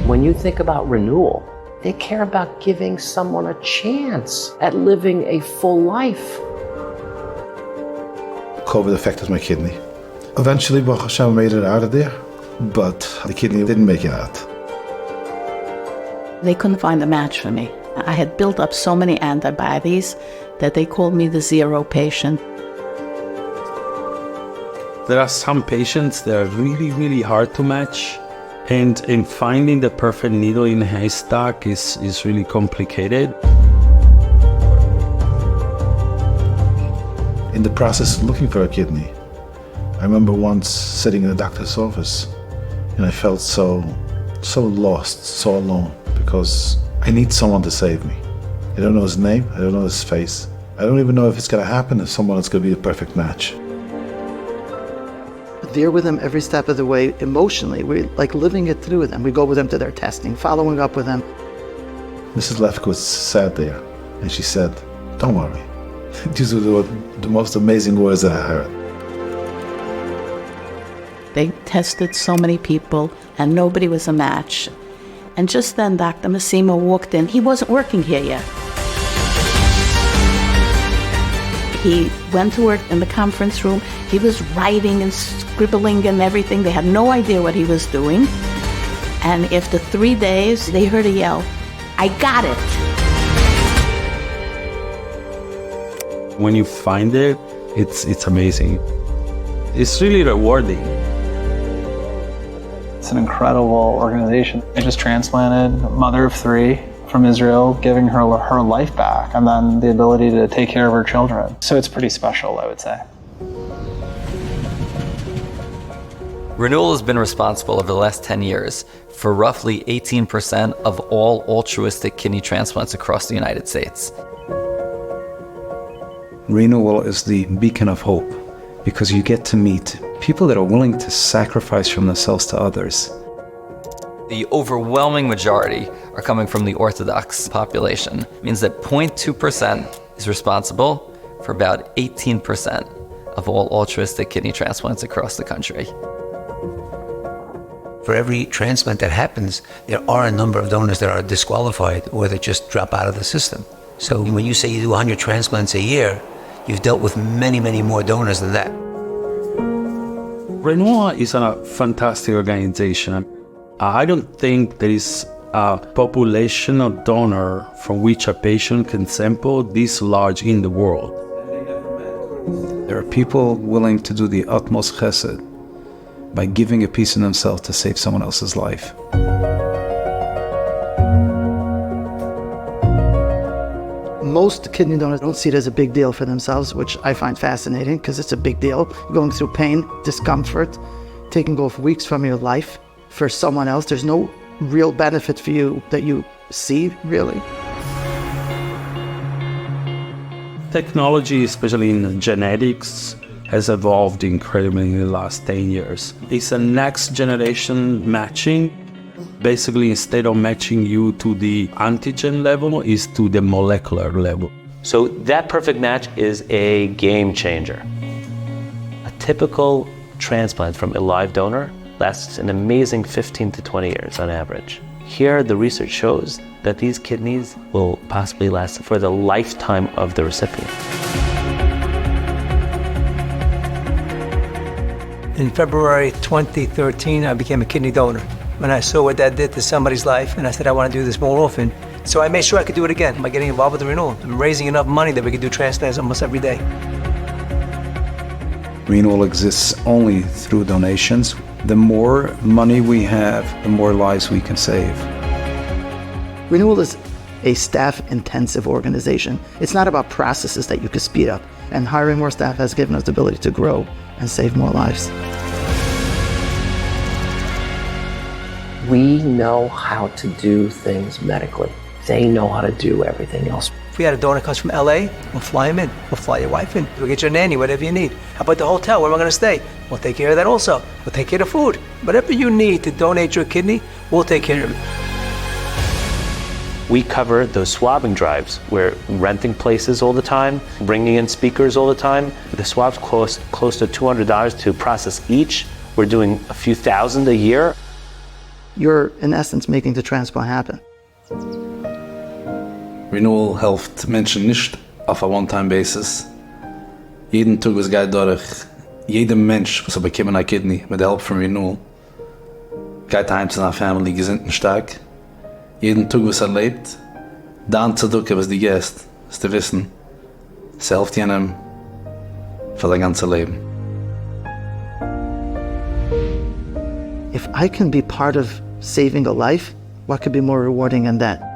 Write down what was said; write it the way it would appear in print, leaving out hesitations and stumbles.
When you think about Renewal, they care about giving someone a chance at living a full life. COVID affected my kidney. Eventually, Baruch Hashem made it out of there, but the kidney didn't make it out. They couldn't find a match for me. I had built up so many antibodies that they called me the zero patient. There are some patients that are really, really hard to match. And in finding the perfect needle in a haystack is really complicated. In the process of looking for a kidney, I remember once sitting in a doctor's office and I felt so lost, so alone, because I need someone to save me. I don't know his name, I don't know his face. I don't even know if it's gonna happen, if someone is gonna be a perfect match. There with them every step of the way emotionally. We're like living it through with them. We go with them to their testing, following up with them. Mrs. Lefkowitz sat there and she said, "Don't worry." These were the most amazing words that I heard. They tested so many people and nobody was a match. And just then Dr. Massimo walked in. He wasn't working here yet. He went to work in the conference room. He was writing and scribbling and everything. They had no idea what he was doing. And after 3 days, they heard a yell, "I got it." When you find it, it's amazing. It's really rewarding. It's an incredible organization. I just transplanted a mother of 3 from Israel, giving her life back and then the ability to take care of her children. So it's pretty special, I would say. Renewal has been responsible over the last 10 years for roughly 18% of all altruistic kidney transplants across the United States. Renewal is the beacon of hope because you get to meet people that are willing to sacrifice from themselves to others. The overwhelming majority are coming from the Orthodox population. It means that 0.2% is responsible for about 18% of all altruistic kidney transplants across the country. For every transplant that happens, there are a number of donors that are disqualified or that just drop out of the system. So when you say you do 100 transplants a year, you've dealt with many, many more donors than that. Renwal is a fantastic organization. I don't think there is a population of donor from which a patient can sample this large in the world. There are people willing to do the utmost chesed by giving a piece of themselves to save someone else's life. Most kidney donors don't see it as a big deal for themselves, which I find fascinating because it's a big deal. Going through pain, discomfort, taking off weeks from your life for someone else. There's no real benefit for you that you see, really. Technology, especially in genetics, has evolved incredibly in the last 10 years. It's a next generation matching. Basically, instead of matching you to the antigen level, is to the molecular level. So that perfect match is a game changer. A typical transplant from a live donor lasts an amazing 15 to 20 years on average. Here, the research shows that these kidneys will possibly last for the lifetime of the recipient. In February 2013, I became a kidney donor. When I saw what that did to somebody's life, and I said I want to do this more often, so I made sure I could do it again by getting involved with the Renewal and raising enough money that we could do transplants almost every day. Renewal exists only through donations. The more money we have, the more lives we can save. Renewal is a staff-intensive organization. It's not about processes that you can speed up, and hiring more staff has given us the ability to grow and save more lives. We know how to do things medically. They know how to do everything else. If we had a donor comes from LA, we'll fly him in. We'll fly your wife in. We'll get your nanny, whatever you need. How about the hotel? Where am I going to stay? We'll take care of that also. We'll take care of the food. Whatever you need to donate your kidney, we'll take care of it. We cover those swabbing drives. We're renting places all the time, bringing in speakers all the time. The swabs cost close to $200 to process each. We're doing a few thousand a year. you're in essence making the transplant happen. Renewal helpt Menschen nicht auf a one-time basis. Jeden Tag was geht durch. Jeder Mensch, was bekommen a kidney mit der Help von Renewal, geht heim zu einer Family gesinnt und stark. Jeden Tag was lebt, dann zu ducken, was die gehst, ist zu wissen, es hilft jenem für sein ganzes Leben. If I can be part of saving a life, what could be more rewarding than that?